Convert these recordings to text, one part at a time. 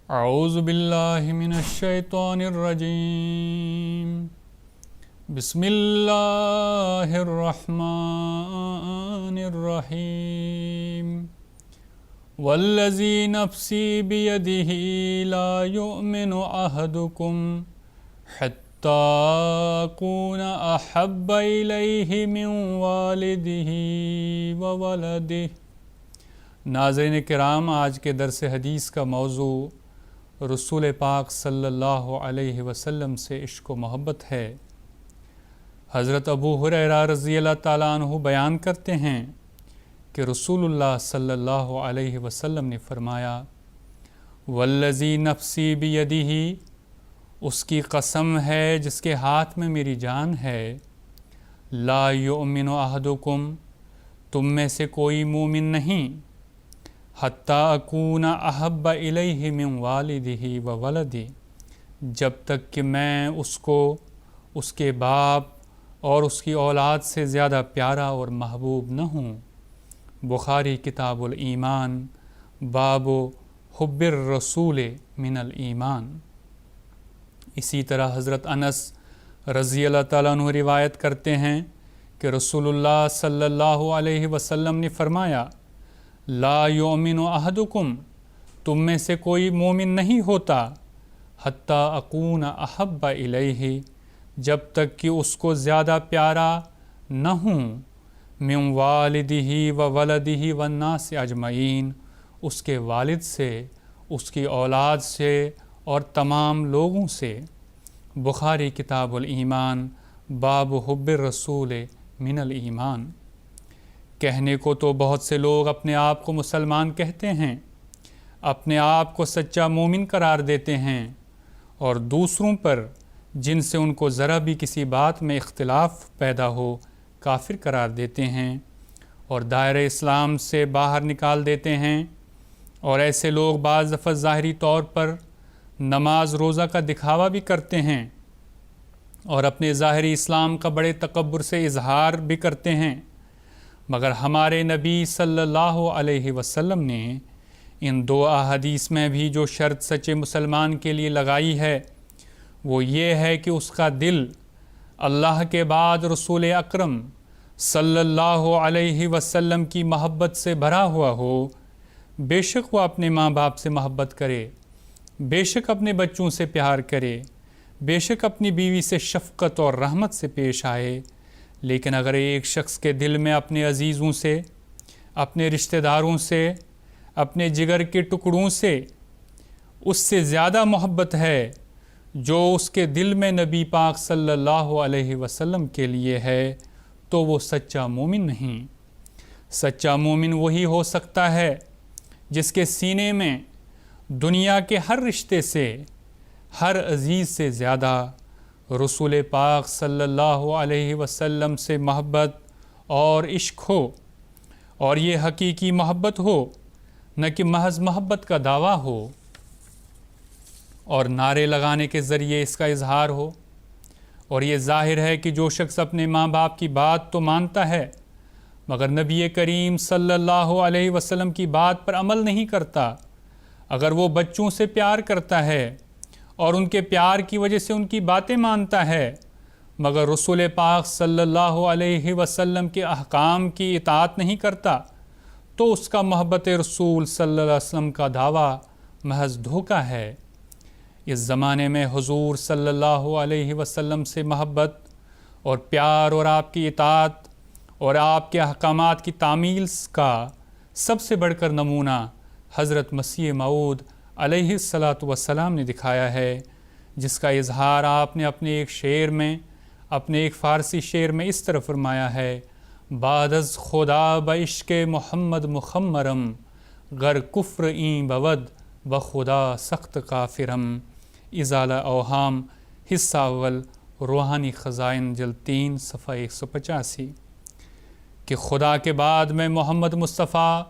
اعوذ باللہ من الشیطان الرجیم بسم اللہ الرحمن الرحیم والذی نفسی بیدہ لا یؤمن احدکم حتی اکون احب الیہ من والدہ وولدہ۔ ناظرین کرام، آج کے درس حدیث کا موضوع رسول پاک صلی اللہ علیہ وسلم سے عشق و محبت ہے۔ حضرت ابو ہریرہ رضی اللہ تعالیٰ عنہ بیان کرتے ہیں کہ رسول اللہ صلی اللہ علیہ وسلم نے فرمایا، والذی نفسی بیدہ، اس کی قسم ہے جس کے ہاتھ میں میری جان ہے، لا یؤمن احدکم، تم میں سے کوئی مومن نہیں، حتیٰ اکون احب الیہ من والدہ وولدہ، جب تک کہ میں اس کو اس کے باپ اور اس کی اولاد سے زیادہ پیارا اور محبوب نہ ہوں۔ بخاری کتاب الایمان، باب حب الرسول من الایمان۔ اسی طرح حضرت انس رضی اللہ تعالیٰ عنہ روایت کرتے ہیں کہ رسول اللہ صلی اللہ علیہ وسلم نے فرمایا، لا یؤمن احدکم، تم میں سے کوئی مومن نہیں ہوتا، حتیٰ اکون احب الیہ، جب تک کہ اس کو زیادہ پیارا نہ ہوں، من والدہ وولدہ والناس اجمعین، اس کے والد سے، اس کی اولاد سے اور تمام لوگوں سے۔ بخاری کتاب الایمان، باب حب الرسول من الایمان۔ کہنے کو تو بہت سے لوگ اپنے آپ کو مسلمان کہتے ہیں، اپنے آپ کو سچا مومن قرار دیتے ہیں، اور دوسروں پر جن سے ان کو ذرا بھی کسی بات میں اختلاف پیدا ہو کافر قرار دیتے ہیں اور دائرہ اسلام سے باہر نکال دیتے ہیں۔ اور ایسے لوگ بعض دفعہ ظاہری طور پر نماز روزہ کا دکھاوا بھی کرتے ہیں اور اپنے ظاہری اسلام کا بڑے تکبر سے اظہار بھی کرتے ہیں، مگر ہمارے نبی صلی اللہ علیہ وسلم نے ان دو احادیث میں بھی جو شرط سچے مسلمان کے لیے لگائی ہے وہ یہ ہے کہ اس کا دل اللہ کے بعد رسول اکرم صلی اللہ علیہ وسلم کی محبت سے بھرا ہوا ہو۔ بے شک وہ اپنے ماں باپ سے محبت کرے، بے شک اپنے بچوں سے پیار کرے، بے شک اپنی بیوی سے شفقت اور رحمت سے پیش آئے، لیکن اگر ایک شخص کے دل میں اپنے عزیزوں سے، اپنے رشتہ داروں سے، اپنے جگر کے ٹکڑوں سے اس سے زیادہ محبت ہے جو اس کے دل میں نبی پاک صلی اللہ علیہ وسلم کے لیے ہے، تو وہ سچا مومن نہیں۔ سچا مومن وہی ہو سکتا ہے جس کے سینے میں دنیا کے ہر رشتے سے، ہر عزیز سے زیادہ رسول پاک صلی اللہ علیہ وسلم سے محبت اور عشق ہو، اور یہ حقیقی محبت ہو، نہ کہ محض محبت کا دعویٰ ہو اور نعرے لگانے کے ذریعے اس کا اظہار ہو۔ اور یہ ظاہر ہے کہ جو شخص اپنے ماں باپ کی بات تو مانتا ہے مگر نبی کریم صلی اللہ علیہ وسلم کی بات پر عمل نہیں کرتا، اگر وہ بچوں سے پیار کرتا ہے اور ان کے پیار کی وجہ سے ان کی باتیں مانتا ہے مگر رسول پاک صلی اللہ علیہ وسلم کے احکام کی اطاعت نہیں کرتا، تو اس کا محبت رسول صلی اللہ علیہ وسلم کا دعویٰ محض دھوکہ ہے۔ اس زمانے میں حضور صلی اللہ علیہ وسلم سے محبت اور پیار اور آپ کی اطاعت اور آپ کے احکامات کی تعمیل کا سب سے بڑھ کر نمونہ حضرت مسیح موعود علیہ الصلاۃ والسلام نے دکھایا ہے، جس کا اظہار آپ نے اپنے ایک شعر میں، اپنے ایک فارسی شعر میں اس طرح فرمایا ہے، بعد از خدا بعشق محمد مخمرم، گر کفر این بود بخدا سخت کافرم۔ ازالہ اوہام، حصہ اول، روحانی خزائن، جلد 3، صفحہ 185، کہ خدا کے بعد میں محمد مصطفیٰ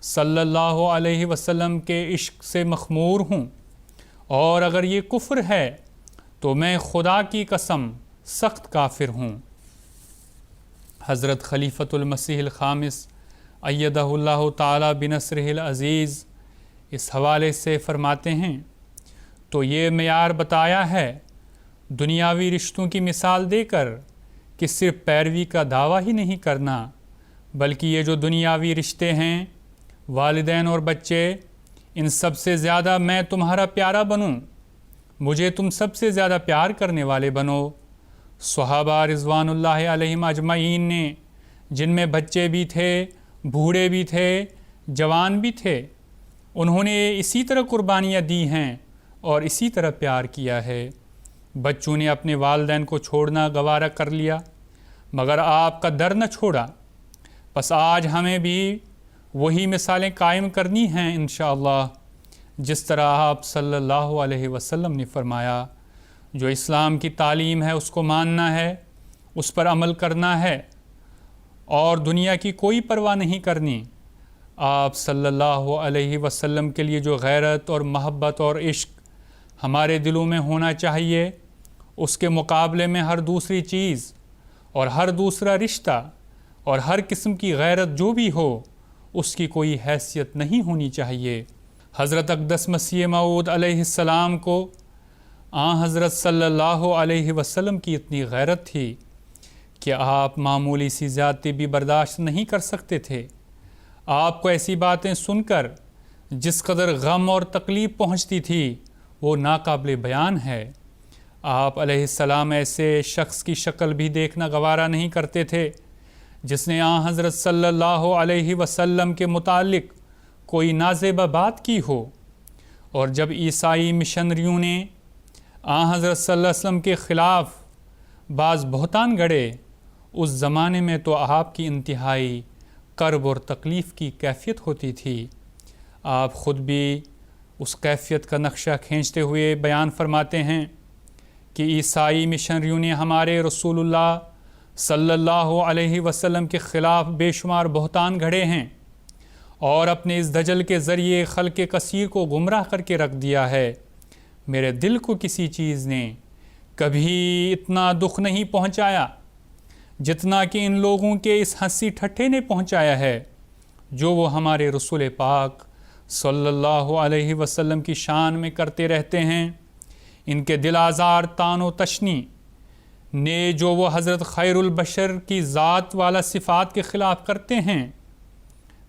صلی اللہ علیہ وسلم کے عشق سے مخمور ہوں، اور اگر یہ کفر ہے تو میں خدا کی قسم سخت کافر ہوں۔ حضرت خلیفۃ المسیح الخامس ایدہ اللہ تعالی بنصرہ العزیز اس حوالے سے فرماتے ہیں تو یہ معیار بتایا ہے دنیاوی رشتوں کی مثال دے کر کہ صرف پیروی کا دعویٰ ہی نہیں کرنا، بلکہ یہ جو دنیاوی رشتے ہیں، والدین اور بچے، ان سب سے زیادہ میں تمہارا پیارا بنوں، مجھے تم سب سے زیادہ پیار کرنے والے بنو۔ صحابہ رضوان اللہ علیہم اجمعین نے، جن میں بچے بھی تھے، بوڑھے بھی تھے، جوان بھی تھے، انہوں نے اسی طرح قربانیاں دی ہیں اور اسی طرح پیار کیا ہے۔ بچوں نے اپنے والدین کو چھوڑنا گوارا کر لیا، مگر آپ کا در نہ چھوڑا۔ بس آج ہمیں بھی وہی مثالیں قائم کرنی ہیں انشاءاللہ، جس طرح آپ صلی اللہ علیہ وسلم نے فرمایا۔ جو اسلام کی تعلیم ہے اس کو ماننا ہے، اس پر عمل کرنا ہے اور دنیا کی کوئی پرواہ نہیں کرنی۔ آپ صلی اللہ علیہ وسلم کے لیے جو غیرت اور محبت اور عشق ہمارے دلوں میں ہونا چاہیے، اس کے مقابلے میں ہر دوسری چیز اور ہر دوسرا رشتہ اور ہر قسم کی غیرت جو بھی ہو، اس کی کوئی حیثیت نہیں ہونی چاہیے۔ حضرت اقدس مسیح موعود علیہ السلام کو حضرت صلی اللہ علیہ وسلم کی اتنی غیرت تھی کہ آپ معمولی سی زیادتی بھی برداشت نہیں کر سکتے تھے۔ آپ کو ایسی باتیں سن کر جس قدر غم اور تکلیف پہنچتی تھی وہ ناقابل بیان ہے۔ آپ علیہ السلام ایسے شخص کی شکل بھی دیکھنا گوارا نہیں کرتے تھے جس نے حضرت صلی اللہ علیہ وسلم کے متعلق کوئی نازیبہ بات کی ہو۔ اور جب عیسائی مشنریوں نے حضرت صلی اللہ علیہ وسلم کے خلاف بعض بہتان گڑھے، اس زمانے میں تو آپ کی انتہائی کرب اور تکلیف کی کیفیت ہوتی تھی۔ آپ خود بھی اس کیفیت کا نقشہ کھینچتے ہوئے بیان فرماتے ہیں کہ عیسائی مشنریوں نے ہمارے رسول اللہ صلی اللہ علیہ وسلم کے خلاف بے شمار بہتان گھڑے ہیں اور اپنے اس دجل کے ذریعے خلق کثیر کو گمراہ کر کے رکھ دیا ہے۔ میرے دل کو کسی چیز نے کبھی اتنا دکھ نہیں پہنچایا جتنا کہ ان لوگوں کے اس ہنسی ٹھٹھے نے پہنچایا ہے جو وہ ہمارے رسول پاک صلی اللہ علیہ وسلم کی شان میں کرتے رہتے ہیں۔ ان کے دل آزار تان و تشنی نے جو وہ حضرت خیر البشر کی ذات والا صفات کے خلاف کرتے ہیں،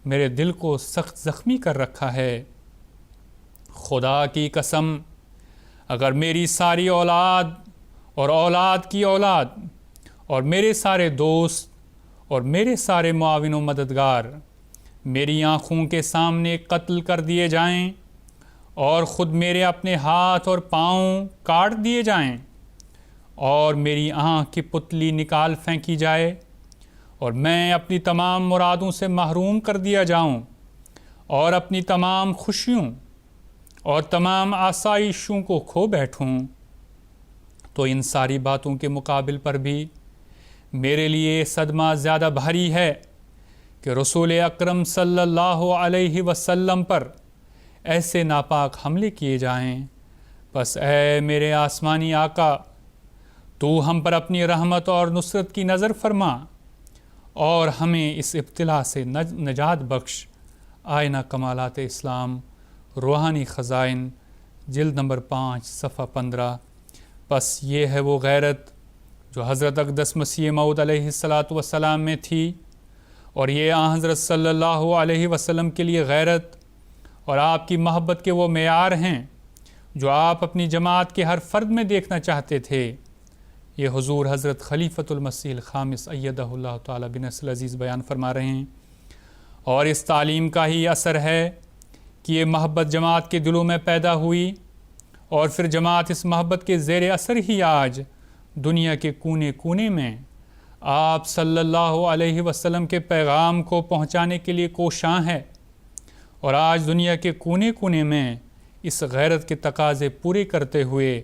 میرے دل کو سخت زخمی کر رکھا ہے۔ خدا کی قسم، اگر میری ساری اولاد اور اولاد کی اولاد اور میرے سارے دوست اور میرے سارے معاون و مددگار میری آنکھوں کے سامنے قتل کر دیے جائیں اور خود میرے اپنے ہاتھ اور پاؤں کاٹ دیے جائیں اور میری آنکھ کی پتلی نکال پھینکی جائے اور میں اپنی تمام مرادوں سے محروم کر دیا جاؤں اور اپنی تمام خوشیوں اور تمام آسائشوں کو کھو بیٹھوں، تو ان ساری باتوں کے مقابل پر بھی میرے لیے صدمہ زیادہ بھاری ہے کہ رسول اکرم صلی اللہ علیہ وسلم پر ایسے ناپاک حملے کیے جائیں۔ بس اے میرے آسمانی آقا، تو ہم پر اپنی رحمت اور نصرت کی نظر فرما اور ہمیں اس ابتلا سے نجات بخش۔ آئینہ کمالات اسلام، روحانی خزائن، جلد نمبر 5 صفحہ 15۔ بس یہ ہے وہ غیرت جو حضرت اقدس مسیح موعود علیہ السلام میں تھی، اور یہ حضرت صلی اللہ علیہ وسلم کے لیے غیرت اور آپ کی محبت کے وہ معیار ہیں جو آپ اپنی جماعت کے ہر فرد میں دیکھنا چاہتے تھے۔ یہ حضور حضرت خلیفۃ المسیح الخامس ایدہ اللہ تعالی بنصر العزیز بیان فرما رہے ہیں، اور اس تعلیم کا ہی اثر ہے کہ یہ محبت جماعت کے دلوں میں پیدا ہوئی، اور پھر جماعت اس محبت کے زیر اثر ہی آج دنیا کے کونے کونے میں آپ صلی اللہ علیہ وسلم کے پیغام کو پہنچانے کے لیے کوشاں ہے، اور آج دنیا کے کونے کونے میں اس غیرت کے تقاضے پورے کرتے ہوئے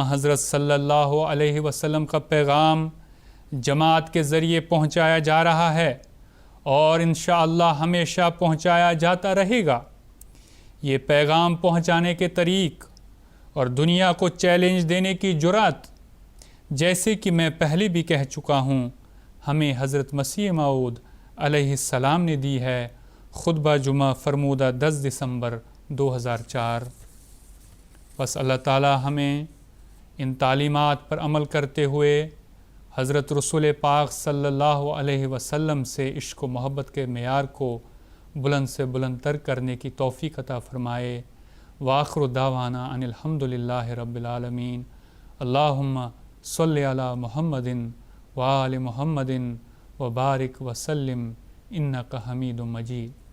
حضرت صلی اللہ علیہ وسلم کا پیغام جماعت کے ذریعے پہنچایا جا رہا ہے اور انشاءاللہ ہمیشہ پہنچایا جاتا رہے گا۔ یہ پیغام پہنچانے کے طریق اور دنیا کو چیلنج دینے کی جرأت، جیسے کہ میں پہلے بھی کہہ چکا ہوں، ہمیں حضرت مسیح موعود علیہ السلام نے دی ہے۔ خطبہ جمعہ فرمودہ 10 دسمبر 2004۔ بس اللہ تعالی ہمیں ان تعلیمات پر عمل کرتے ہوئے حضرت رسول پاک صلی اللہ علیہ وسلم سے عشق و محبت کے معیار کو بلند سے بلند تر کرنے کی توفیق عطا فرمائے۔ وآخر دعوانا ان الحمد للہ رب العالمین۔ اللہم صلی علی محمد وآل محمد وبارک وسلم انک حمید مجید۔